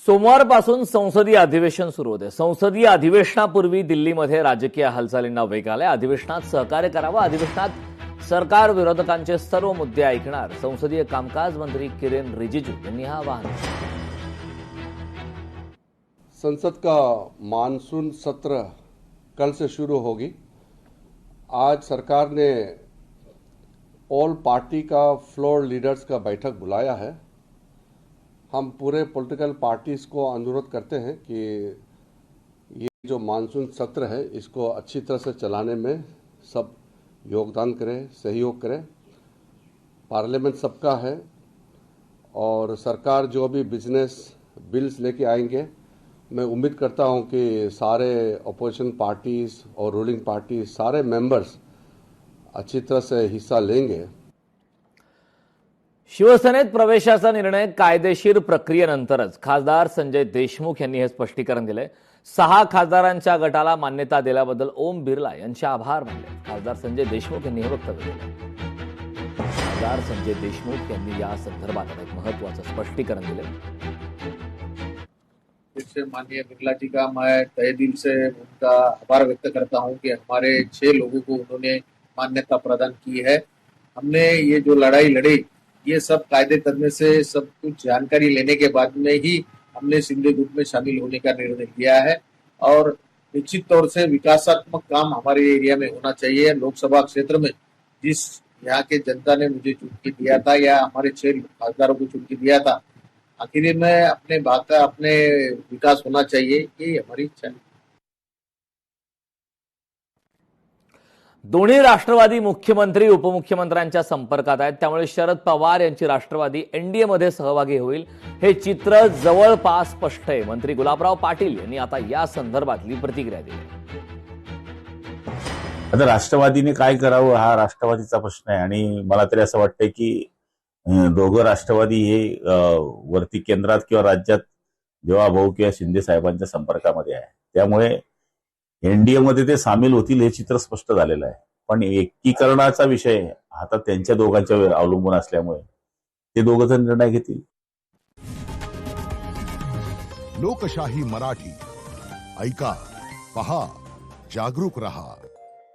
सोमवारपासून संसदीय अधिवेशन सुरू होते। संसदीय अधिवेशनापूर्वी दिल्लीमध्ये राजकीय हालचालींना वेग आलाय। अधिवेशनात सहकार्य करावं, अधिवेशनात सरकार विरोधकांचे सर्व मुद्दे ऐकणार संसदीय कामकाज मंत्री किरेन रिजिजू यांनी हा आवाहन केलं। संसद का मानसून सत्र कल से शुरू होगी। आज सरकार ने ऑल पार्टी का फ्लोर लीडर्स का बैठक बुलाया है। हम पूरे पॉलिटिकल पार्टीज को अनुरोध करते हैं कि ये जो मानसून सत्र है इसको अच्छी तरह से चलाने में सब योगदान करें, सहयोग करें। पार्लियामेंट सबका है और सरकार जो भी बिजनेस बिल्स लेके आएंगे, मैं उम्मीद करता हूं कि सारे अपोजिशन पार्टीज और रूलिंग पार्टी सारे मेंबर्स अच्छी तरह से हिस्सा लेंगे। शिवसेनेत प्रवेशाचा निर्णय कायदेशीर प्रक्रियेनंतरच खासदार संजय देशमुख यांनी हे स्पष्टीकरण दिले। 6 खासदारांच्या गटाला मान्यता दिल्याबद्दल ओम बिर्ला यांचे आभार मानले। खासदार संजय देशमुख यांनी हे वक्तव्य केले। खासदार संजय देशमुख यांनी या संदर्भात एक महत्त्वाचं स्पष्टीकरण दिले। माननीय बिरला जी का मैं तहे दिल से उनका आभार व्यक्त करता हूं कि हमारे 6 लोगों को उन्होंने मान्यता प्रदान की है। हमने ये जो लड़ाई लड़ी, ये सब कायदे करने से सब कुछ जानकारी लेने के बाद में ही हमने शिंदे ग्रुप में शामिल होने का निर्णय लिया है। और निश्चित तौर से विकासात्मक काम हमारे एरिया में होना चाहिए। लोकसभा क्षेत्र में जिस यहाँ के जनता ने मुझे चुन के दिया था या हमारे 6 खासदारों को चुन के दिया था, आखिर में अपने भाग का अपने विकास होना चाहिए, ये हमारी इच्छा है। दोन्ही राष्ट्रवादी मुख्यमंत्री उपमुख्यमंत्र्यांच्या संपर्कात आहेत, त्यामुळे शरद पवार यांची राष्ट्रवादी एनडीए मध्ये सहभागी होईल हे चित्र जवळपास स्पष्ट आहे। मंत्री गुलाबराव पाटील यांनी आता या संदर्भातली प्रतिक्रिया दिली। आता राष्ट्रवादीने काय करावं हा राष्ट्रवादीचा प्रश्न आहे आणि मला तरी असं वाटतंय की दोघं राष्ट्रवादी हे वरती केंद्रात किंवा राज्यात जेव्हा भाऊ किंवा शिंदे साहेबांच्या संपर्कामध्ये आहे, त्यामुळे एनडीए मध्ये ते सामील होतील हे चित्र स्पष्ट झालेलं आहे। पण एकीकरणाचा विषय आता त्यांच्या दोघांच्यावर अवलंबून असल्यामुळे ते दोघं जण निर्णय घेतील। लोकशाही मराठी ऐका, पहा, जागरूक रहा।